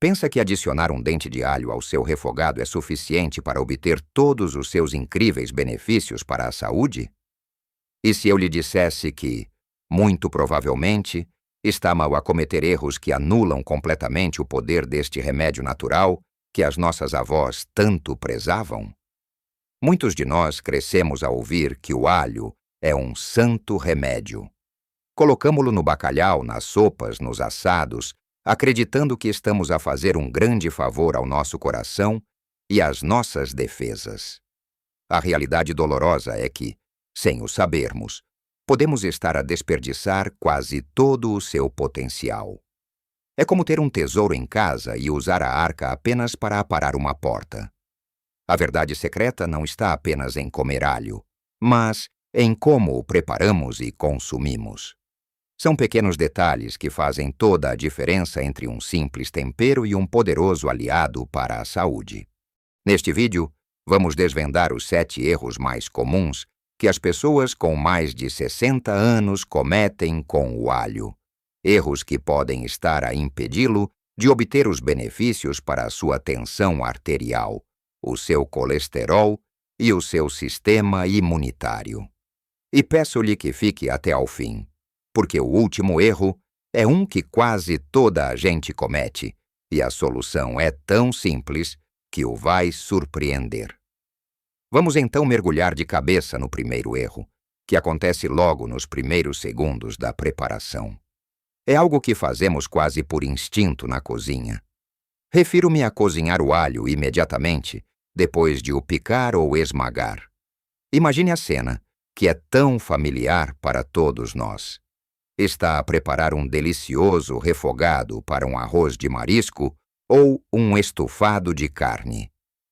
Pensa que adicionar um dente de alho ao seu refogado é suficiente para obter todos os seus incríveis benefícios para a saúde? E se eu lhe dissesse que, muito provavelmente, está mal a cometer erros que anulam completamente o poder deste remédio natural que as nossas avós tanto prezavam? Muitos de nós crescemos a ouvir que o alho é um santo remédio. Colocamo-lo no bacalhau, nas sopas, nos assados, acreditando que estamos a fazer um grande favor ao nosso coração e às nossas defesas. A realidade dolorosa é que, sem o sabermos, podemos estar a desperdiçar quase todo o seu potencial. É como ter um tesouro em casa e usar a arca apenas para aparar uma porta. A verdade secreta não está apenas em comer alho, mas em como o preparamos e consumimos. São pequenos detalhes que fazem toda a diferença entre um simples tempero e um poderoso aliado para a saúde. Neste vídeo, vamos desvendar os 7 erros mais comuns que as pessoas com mais de 60 anos cometem com o alho. Erros que podem estar a impedi-lo de obter os benefícios para a sua tensão arterial, o seu colesterol e o seu sistema imunitário. E peço-lhe que fique até ao fim, porque o último erro é um que quase toda a gente comete, e a solução é tão simples que o vai surpreender. Vamos então mergulhar de cabeça no primeiro erro, que acontece logo nos primeiros segundos da preparação. É algo que fazemos quase por instinto na cozinha. Refiro-me a cozinhar o alho imediatamente, depois de o picar ou esmagar. Imagine a cena, que é tão familiar para todos nós. Está a preparar um delicioso refogado para um arroz de marisco ou um estufado de carne.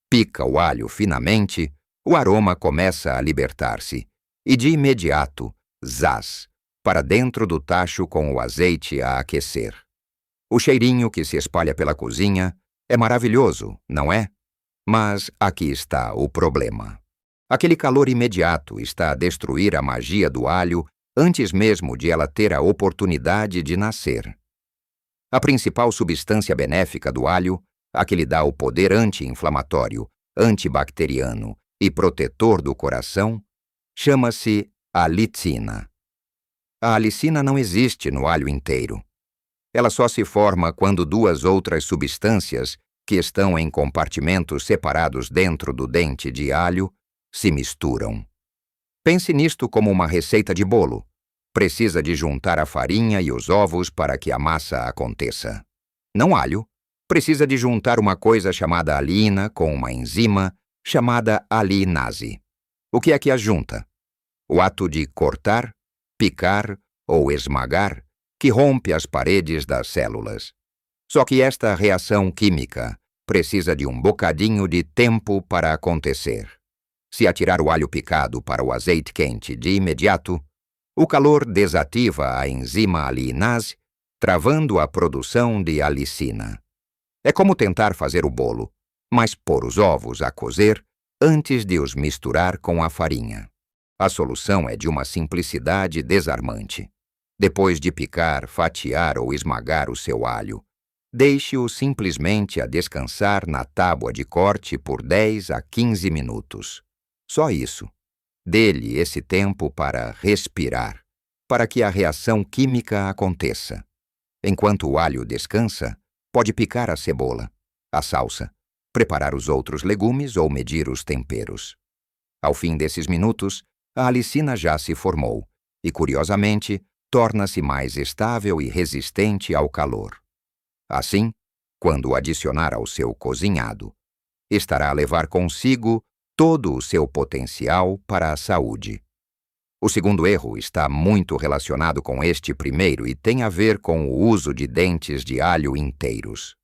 Pica o alho finamente, o aroma começa a libertar-se e de imediato, zás, para dentro do tacho com o azeite a aquecer. O cheirinho que se espalha pela cozinha é maravilhoso, não é? Mas aqui está o problema. Aquele calor imediato está a destruir a magia do alho antes mesmo de ela ter a oportunidade de nascer. A principal substância benéfica do alho, a que lhe dá o poder anti-inflamatório, antibacteriano e protetor do coração, chama-se alicina. A alicina não existe no alho inteiro. Ela só se forma quando 2 outras substâncias, que estão em compartimentos separados dentro do dente de alho, se misturam. Pense nisto como uma receita de bolo. Precisa de juntar a farinha e os ovos para que a massa aconteça. Não alho. Precisa de juntar uma coisa chamada alina com uma enzima chamada alinase. O que é que as junta? O ato de cortar, picar ou esmagar que rompe as paredes das células. Só que esta reação química precisa de um bocadinho de tempo para acontecer. Se atirar o alho picado para o azeite quente de imediato, o calor desativa a enzima alinase, travando a produção de alicina. É como tentar fazer o bolo, mas pôr os ovos a cozer antes de os misturar com a farinha. A solução é de uma simplicidade desarmante. Depois de picar, fatiar ou esmagar o seu alho, deixe-o simplesmente a descansar na tábua de corte por 10 a 15 minutos. Só isso. Dê-lhe esse tempo para respirar, para que a reação química aconteça. Enquanto o alho descansa, pode picar a cebola, a salsa, preparar os outros legumes ou medir os temperos. Ao fim desses minutos, a alicina já se formou e, curiosamente, torna-se mais estável e resistente ao calor. Assim, quando adicionar ao seu cozinhado, estará a levar consigo todo o seu potencial para a saúde. O segundo erro está muito relacionado com este primeiro e tem a ver com o uso de dentes de alho inteiros.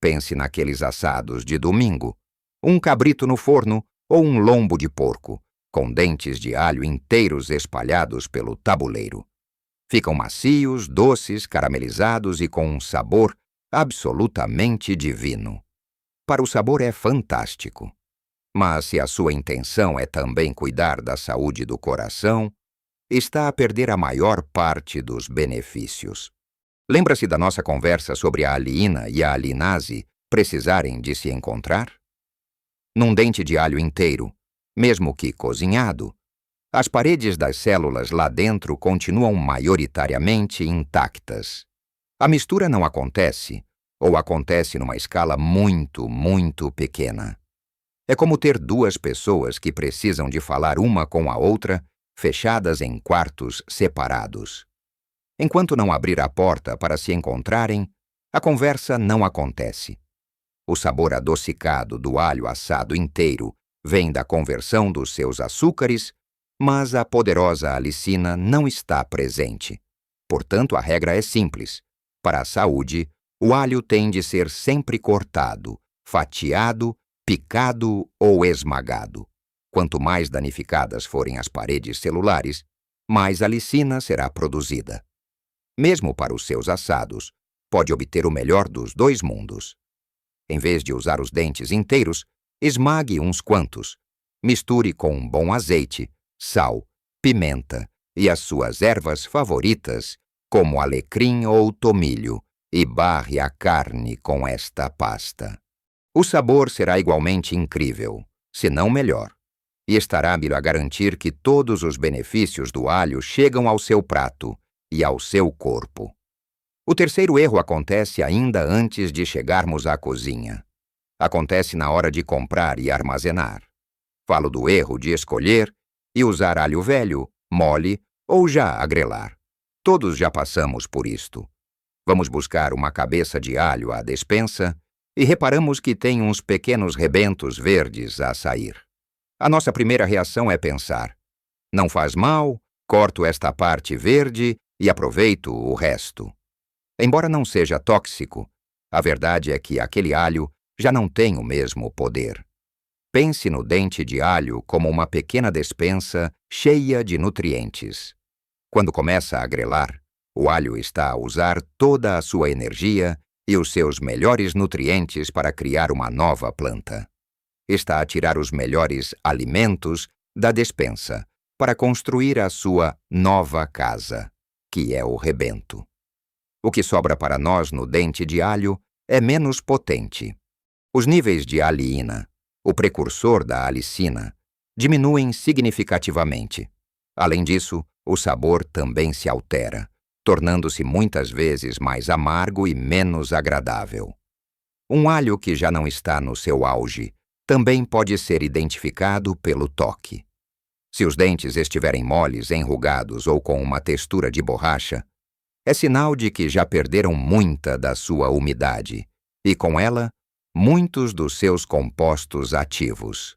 Pense naqueles assados de domingo, um cabrito no forno ou um lombo de porco, com dentes de alho inteiros espalhados pelo tabuleiro. Ficam macios, doces, caramelizados e com um sabor absolutamente divino. Para o sabor é fantástico. Mas se a sua intenção é também cuidar da saúde do coração, está a perder a maior parte dos benefícios. Lembra-se da nossa conversa sobre a aliina e a alinase precisarem de se encontrar? Num dente de alho inteiro, mesmo que cozinhado, as paredes das células lá dentro continuam maioritariamente intactas. A mistura não acontece, ou acontece numa escala muito, muito pequena. É como ter duas pessoas que precisam de falar uma com a outra, fechadas em quartos separados. Enquanto não abrir a porta para se encontrarem, a conversa não acontece. O sabor adocicado do alho assado inteiro vem da conversão dos seus açúcares, mas a poderosa alicina não está presente. Portanto, a regra é simples. Para a saúde, o alho tem de ser sempre cortado, fatiado, picado ou esmagado. Quanto mais danificadas forem as paredes celulares, mais alicina será produzida. Mesmo para os seus assados, pode obter o melhor dos dois mundos. Em vez de usar os dentes inteiros, esmague uns quantos. Misture com um bom azeite, sal, pimenta e as suas ervas favoritas, como alecrim ou tomilho, e barre a carne com esta pasta. O sabor será igualmente incrível, se não melhor, e estará a garantir que todos os benefícios do alho chegam ao seu prato e ao seu corpo. O terceiro erro acontece ainda antes de chegarmos à cozinha. Acontece na hora de comprar e armazenar. Falo do erro de escolher e usar alho velho, mole ou já a grelar. Todos já passamos por isto. Vamos buscar uma cabeça de alho à despensa e reparamos que tem uns pequenos rebentos verdes a sair. A nossa primeira reação é pensar: não faz mal, corto esta parte verde e aproveito o resto. Embora não seja tóxico, a verdade é que aquele alho já não tem o mesmo poder. Pense no dente de alho como uma pequena despensa cheia de nutrientes. Quando começa a grelar, o alho está a usar toda a sua energia e os seus melhores nutrientes para criar uma nova planta. Está a tirar os melhores alimentos da despensa para construir a sua nova casa, que é o rebento. O que sobra para nós no dente de alho é menos potente. Os níveis de aliina, o precursor da alicina, diminuem significativamente. Além disso, o sabor também se altera, tornando-se muitas vezes mais amargo e menos agradável. Um alho que já não está no seu auge também pode ser identificado pelo toque. Se os dentes estiverem moles, enrugados ou com uma textura de borracha, é sinal de que já perderam muita da sua umidade e, com ela, muitos dos seus compostos ativos.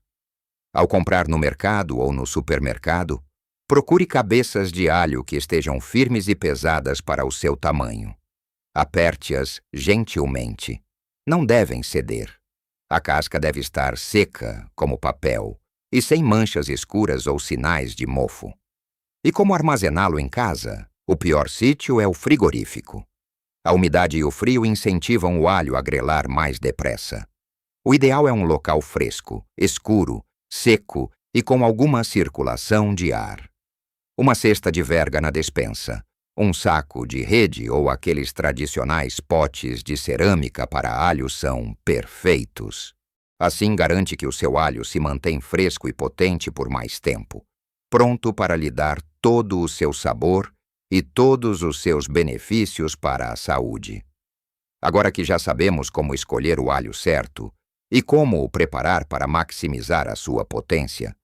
Ao comprar no mercado ou no supermercado, procure cabeças de alho que estejam firmes e pesadas para o seu tamanho. Aperte-as gentilmente. Não devem ceder. A casca deve estar seca, como papel, e sem manchas escuras ou sinais de mofo. E como armazená-lo em casa? O pior sítio é o frigorífico. A umidade e o frio incentivam o alho a grelar mais depressa. O ideal é um local fresco, escuro, seco e com alguma circulação de ar. Uma cesta de verga na despensa, um saco de rede ou aqueles tradicionais potes de cerâmica para alho são perfeitos. Assim garante que o seu alho se mantém fresco e potente por mais tempo, pronto para lhe dar todo o seu sabor e todos os seus benefícios para a saúde. Agora que já sabemos como escolher o alho certo e como o preparar para maximizar a sua potência,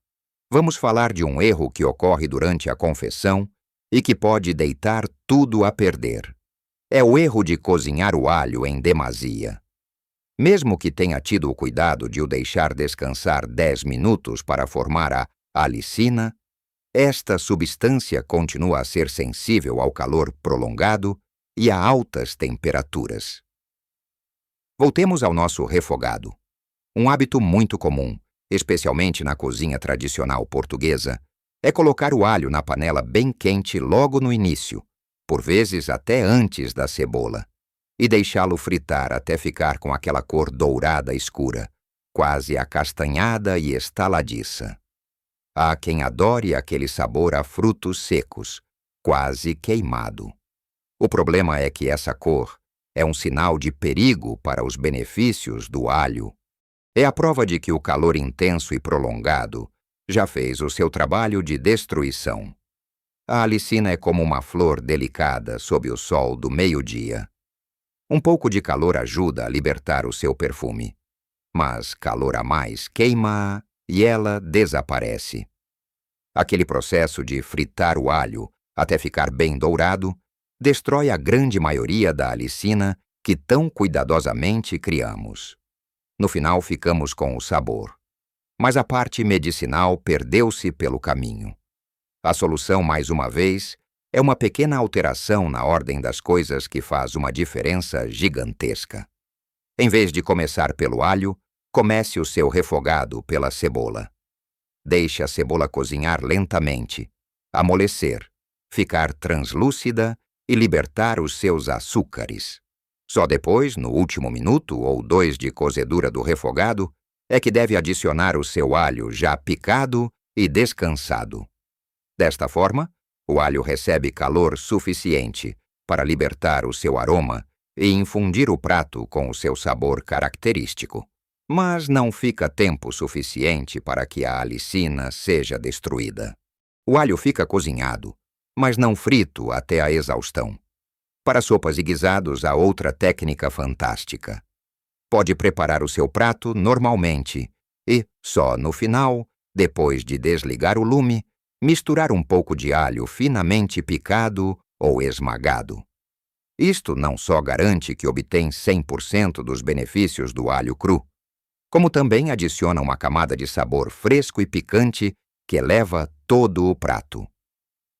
vamos falar de um erro que ocorre durante a confecção e que pode deitar tudo a perder. É o erro de cozinhar o alho em demasia. Mesmo que tenha tido o cuidado de o deixar descansar 10 minutos para formar a alicina, esta substância continua a ser sensível ao calor prolongado e a altas temperaturas. Voltemos ao nosso refogado. Um hábito muito comum, especialmente na cozinha tradicional portuguesa, é colocar o alho na panela bem quente logo no início, por vezes até antes da cebola, e deixá-lo fritar até ficar com aquela cor dourada escura, quase acastanhada e estaladiça. Há quem adore aquele sabor a frutos secos, quase queimado. O problema é que essa cor é um sinal de perigo para os benefícios do alho. É a prova de que o calor intenso e prolongado já fez o seu trabalho de destruição. A alicina é como uma flor delicada sob o sol do meio-dia. Um pouco de calor ajuda a libertar o seu perfume, mas calor a mais queima-a e ela desaparece. Aquele processo de fritar o alho até ficar bem dourado destrói a grande maioria da alicina que tão cuidadosamente criamos. No final ficamos com o sabor, mas a parte medicinal perdeu-se pelo caminho. A solução, mais uma vez, é uma pequena alteração na ordem das coisas que faz uma diferença gigantesca. Em vez de começar pelo alho, comece o seu refogado pela cebola. Deixe a cebola cozinhar lentamente, amolecer, ficar translúcida e libertar os seus açúcares. Só depois, no último minuto ou 2 de cozedura do refogado, é que deve adicionar o seu alho já picado e descansado. Desta forma, o alho recebe calor suficiente para libertar o seu aroma e infundir o prato com o seu sabor característico. Mas não fica tempo suficiente para que a alicina seja destruída. O alho fica cozinhado, mas não frito até a exaustão. Para sopas e guisados há outra técnica fantástica. Pode preparar o seu prato normalmente e, só no final, depois de desligar o lume, misturar um pouco de alho finamente picado ou esmagado. Isto não só garante que obtém 100% dos benefícios do alho cru, como também adiciona uma camada de sabor fresco e picante que eleva todo o prato.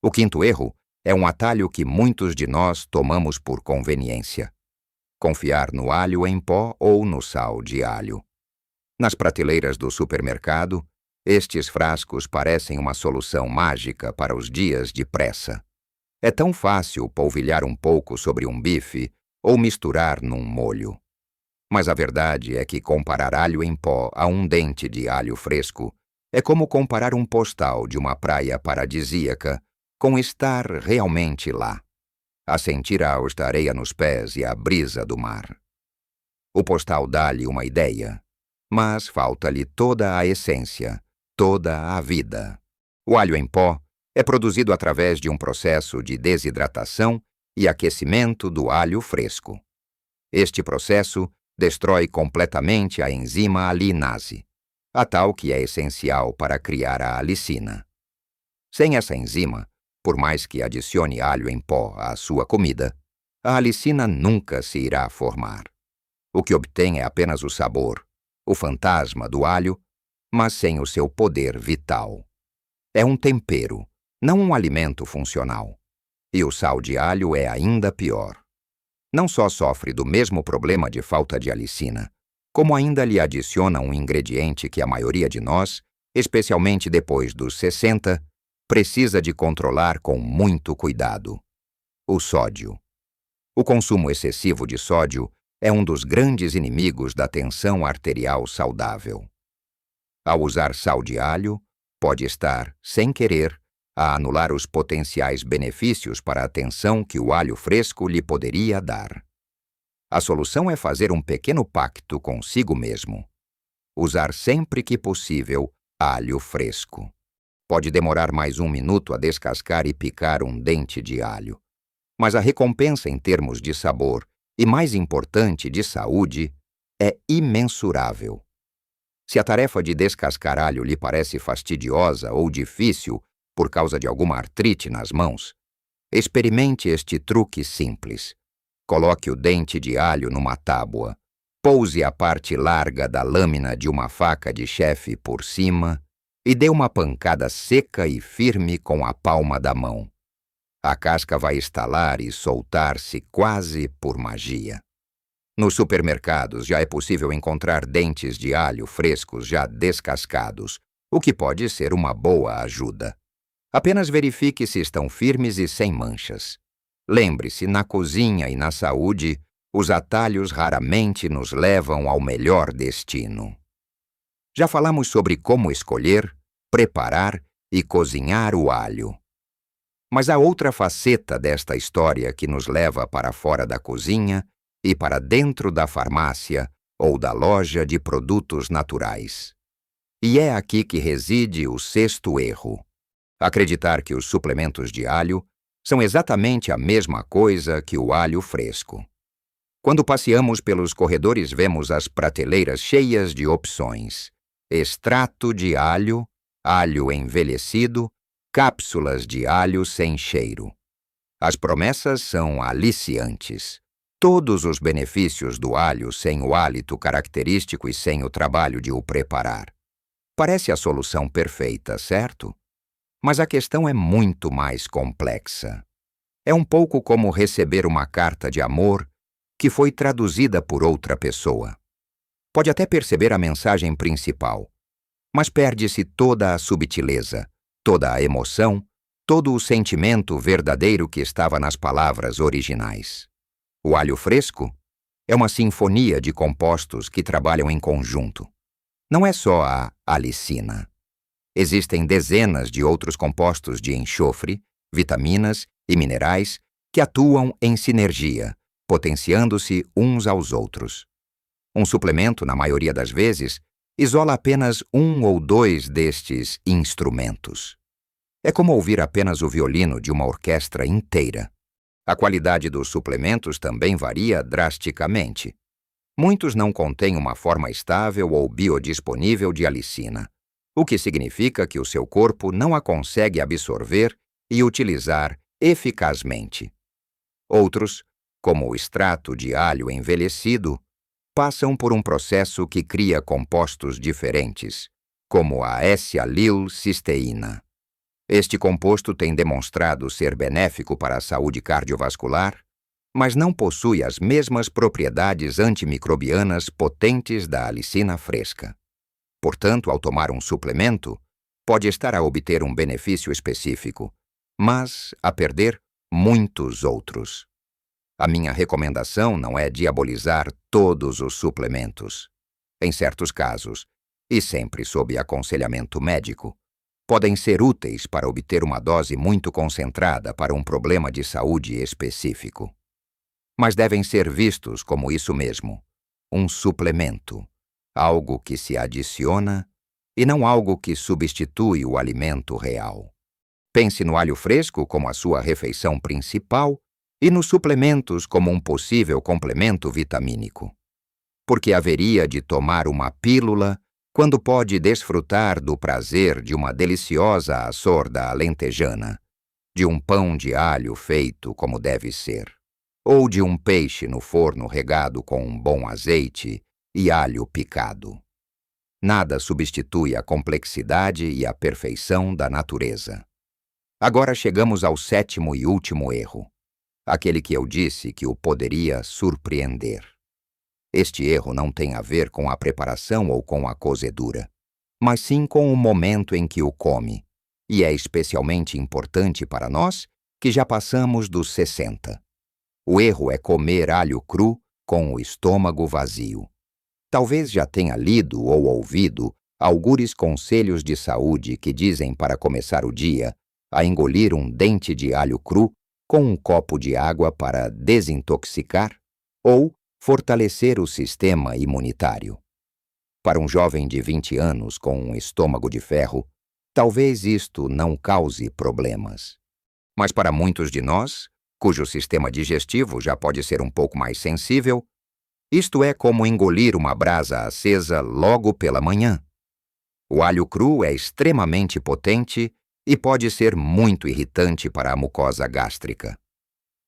O quinto erro é um atalho que muitos de nós tomamos por conveniência: confiar no alho em pó ou no sal de alho. Nas prateleiras do supermercado, estes frascos parecem uma solução mágica para os dias de pressa. É tão fácil polvilhar um pouco sobre um bife ou misturar num molho. Mas a verdade é que comparar alho em pó a um dente de alho fresco é como comparar um postal de uma praia paradisíaca com estar realmente lá, a sentir a areia nos pés e a brisa do mar. O postal dá-lhe uma ideia, mas falta-lhe toda a essência, toda a vida. O alho em pó é produzido através de um processo de desidratação e aquecimento do alho fresco. Este processo destrói completamente a enzima alinase, a tal que é essencial para criar a alicina. Sem essa enzima, por mais que adicione alho em pó à sua comida, a alicina nunca se irá formar. O que obtém é apenas o sabor, o fantasma do alho, mas sem o seu poder vital. É um tempero, não um alimento funcional. E o sal de alho é ainda pior. Não só sofre do mesmo problema de falta de alicina, como ainda lhe adiciona um ingrediente que a maioria de nós, especialmente depois dos 60, precisa de controlar com muito cuidado: o sódio. O consumo excessivo de sódio é um dos grandes inimigos da tensão arterial saudável. Ao usar sal de alho, pode estar, sem querer, a anular os potenciais benefícios para a tensão que o alho fresco lhe poderia dar. A solução é fazer um pequeno pacto consigo mesmo: usar sempre que possível alho fresco. Pode demorar mais 1 minuto a descascar e picar um dente de alho, mas a recompensa em termos de sabor e, mais importante, de saúde, é imensurável. Se a tarefa de descascar alho lhe parece fastidiosa ou difícil por causa de alguma artrite nas mãos, experimente este truque simples. Coloque o dente de alho numa tábua, pouse a parte larga da lâmina de uma faca de chefe por cima e dê uma pancada seca e firme com a palma da mão. A casca vai estalar e soltar-se quase por magia. Nos supermercados já é possível encontrar dentes de alho frescos já descascados, o que pode ser uma boa ajuda. Apenas verifique se estão firmes e sem manchas. Lembre-se, na cozinha e na saúde, os atalhos raramente nos levam ao melhor destino. Já falamos sobre como escolher, preparar e cozinhar o alho. Mas há outra faceta desta história que nos leva para fora da cozinha e para dentro da farmácia ou da loja de produtos naturais. E é aqui que reside o sexto erro: acreditar que os suplementos de alho são exatamente a mesma coisa que o alho fresco. Quando passeamos pelos corredores, vemos as prateleiras cheias de opções: extrato de alho, alho envelhecido, cápsulas de alho sem cheiro. As promessas são aliciantes. Todos os benefícios do alho sem o hálito característico e sem o trabalho de o preparar. Parece a solução perfeita, certo? Mas a questão é muito mais complexa. É um pouco como receber uma carta de amor que foi traduzida por outra pessoa. Pode até perceber a mensagem principal, mas perde-se toda a subtileza, toda a emoção, todo o sentimento verdadeiro que estava nas palavras originais. O alho fresco é uma sinfonia de compostos que trabalham em conjunto. Não é só a alicina. Existem dezenas de outros compostos de enxofre, vitaminas e minerais que atuam em sinergia, potenciando-se uns aos outros. Um suplemento, na maioria das vezes, isola apenas um ou dois destes instrumentos. É como ouvir apenas o violino de uma orquestra inteira. A qualidade dos suplementos também varia drasticamente. Muitos não contêm uma forma estável ou biodisponível de alicina, o que significa que o seu corpo não a consegue absorver e utilizar eficazmente. Outros, como o extrato de alho envelhecido, passam por um processo que cria compostos diferentes, como a S-alilcisteína. Este composto tem demonstrado ser benéfico para a saúde cardiovascular, mas não possui as mesmas propriedades antimicrobianas potentes da alicina fresca. Portanto, ao tomar um suplemento, pode estar a obter um benefício específico, mas a perder muitos outros. A minha recomendação não é diabolizar todos os suplementos. Em certos casos, e sempre sob aconselhamento médico, podem ser úteis para obter uma dose muito concentrada para um problema de saúde específico. Mas devem ser vistos como isso mesmo, um suplemento, algo que se adiciona e não algo que substitui o alimento real. Pense no alho fresco como a sua refeição principal e nos suplementos como um possível complemento vitamínico. Porque haveria de tomar uma pílula quando pode desfrutar do prazer de uma deliciosa açorda alentejana, de um pão de alho feito como deve ser, ou de um peixe no forno regado com um bom azeite e alho picado. Nada substitui a complexidade e a perfeição da natureza. Agora chegamos ao sétimo e último erro, aquele que eu disse que o poderia surpreender. Este erro não tem a ver com a preparação ou com a cozedura, mas sim com o momento em que o come, e é especialmente importante para nós que já passamos dos 60. O erro é comer alho cru com o estômago vazio. Talvez já tenha lido ou ouvido algures conselhos de saúde que dizem para começar o dia a engolir um dente de alho cru com um copo de água para desintoxicar ou fortalecer o sistema imunitário. Para um jovem de 20 anos com um estômago de ferro, talvez isto não cause problemas. Mas para muitos de nós, cujo sistema digestivo já pode ser um pouco mais sensível, isto é como engolir uma brasa acesa logo pela manhã. O alho cru é extremamente potente e pode ser muito irritante para a mucosa gástrica.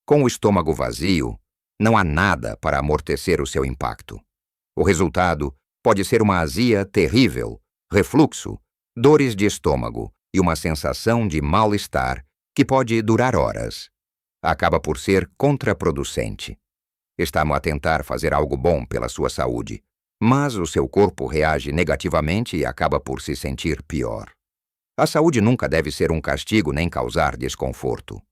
Com o estômago vazio, não há nada para amortecer o seu impacto. O resultado pode ser uma azia terrível, refluxo, dores de estômago e uma sensação de mal-estar que pode durar horas. Acaba por ser contraproducente. Estamos a tentar fazer algo bom pela sua saúde, mas o seu corpo reage negativamente e acaba por se sentir pior. A saúde nunca deve ser um castigo nem causar desconforto.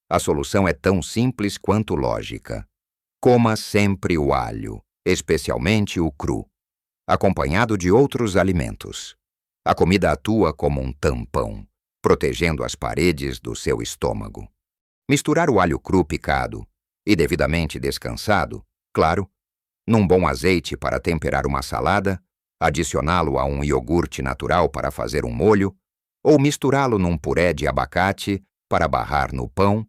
A solução é tão simples quanto lógica. Coma sempre o alho, especialmente o cru, acompanhado de outros alimentos. A comida atua como um tampão, protegendo as paredes do seu estômago. Misturar o alho cru picado e devidamente descansado, claro, num bom azeite para temperar uma salada, adicioná-lo a um iogurte natural para fazer um molho, ou misturá-lo num puré de abacate para barrar no pão,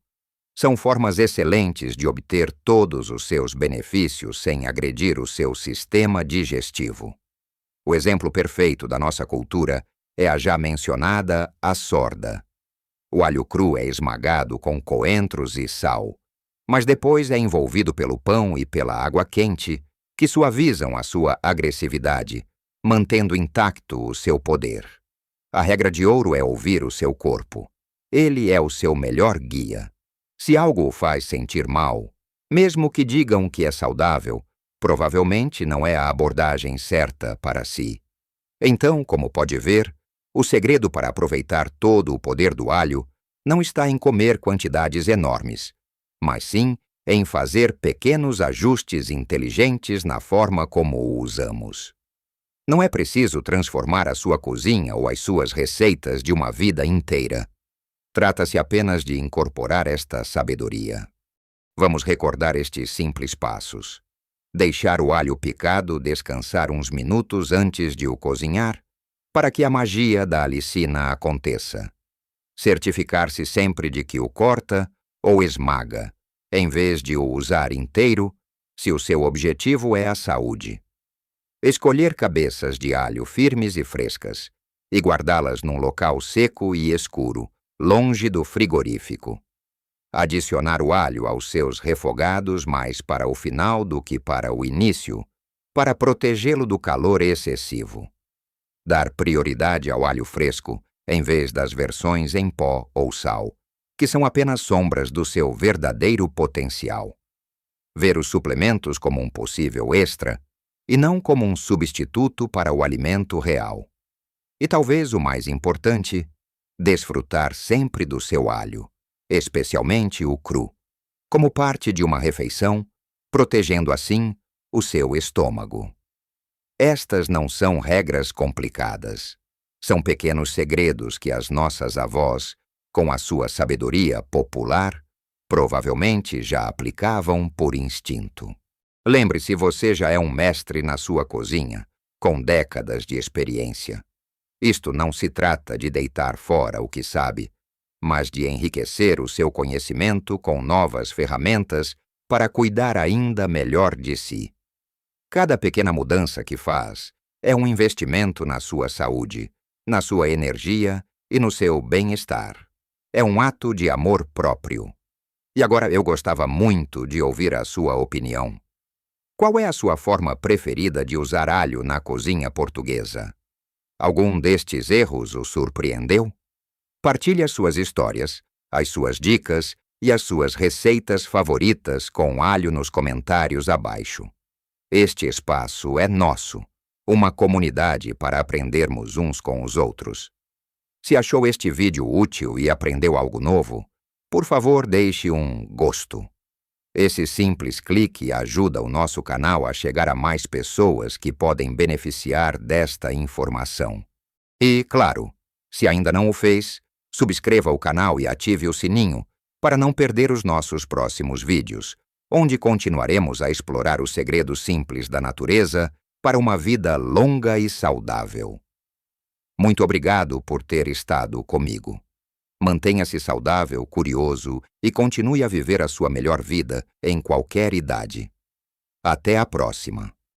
são formas excelentes de obter todos os seus benefícios sem agredir o seu sistema digestivo. O exemplo perfeito da nossa cultura é a já mencionada assorda. O alho cru é esmagado com coentros e sal, mas depois é envolvido pelo pão e pela água quente, que suavizam a sua agressividade, mantendo intacto o seu poder. A regra de ouro é ouvir o seu corpo. Ele é o seu melhor guia. Se algo o faz sentir mal, mesmo que digam que é saudável, provavelmente não é a abordagem certa para si. Então, como pode ver, o segredo para aproveitar todo o poder do alho não está em comer quantidades enormes, mas sim em fazer pequenos ajustes inteligentes na forma como o usamos. Não é preciso transformar a sua cozinha ou as suas receitas de uma vida inteira. Trata-se apenas de incorporar esta sabedoria. Vamos recordar estes simples passos. Deixar o alho picado descansar uns minutos antes de o cozinhar, para que a magia da alicina aconteça. Certificar-se sempre de que o corta ou esmaga, em vez de o usar inteiro, se o seu objetivo é a saúde. Escolher cabeças de alho firmes e frescas e guardá-las num local seco e escuro, longe do frigorífico. Adicionar o alho aos seus refogados mais para o final do que para o início, para protegê-lo do calor excessivo. Dar prioridade ao alho fresco, em vez das versões em pó ou sal, que são apenas sombras do seu verdadeiro potencial. Ver os suplementos como um possível extra e não como um substituto para o alimento real. E talvez o mais importante, desfrutar sempre do seu alho, especialmente o cru, como parte de uma refeição, protegendo assim o seu estômago. Estas não são regras complicadas. São pequenos segredos que as nossas avós, com a sua sabedoria popular, provavelmente já aplicavam por instinto. Lembre-se, você já é um mestre na sua cozinha, com décadas de experiência. Isto não se trata de deitar fora o que sabe, mas de enriquecer o seu conhecimento com novas ferramentas para cuidar ainda melhor de si. Cada pequena mudança que faz é um investimento na sua saúde, na sua energia e no seu bem-estar. É um ato de amor próprio. E agora eu gostava muito de ouvir a sua opinião. Qual é a sua forma preferida de usar alho na cozinha portuguesa? Algum destes erros o surpreendeu? Partilhe as suas histórias, as suas dicas e as suas receitas favoritas com alho nos comentários abaixo. Este espaço é nosso, uma comunidade para aprendermos uns com os outros. Se achou este vídeo útil e aprendeu algo novo, por favor deixe um gosto. Esse simples clique ajuda o nosso canal a chegar a mais pessoas que podem beneficiar desta informação. E, claro, se ainda não o fez, subscreva o canal e ative o sininho para não perder os nossos próximos vídeos, onde continuaremos a explorar os segredos simples da natureza para uma vida longa e saudável. Muito obrigado por ter estado comigo. Mantenha-se saudável, curioso e continue a viver a sua melhor vida em qualquer idade. Até a próxima!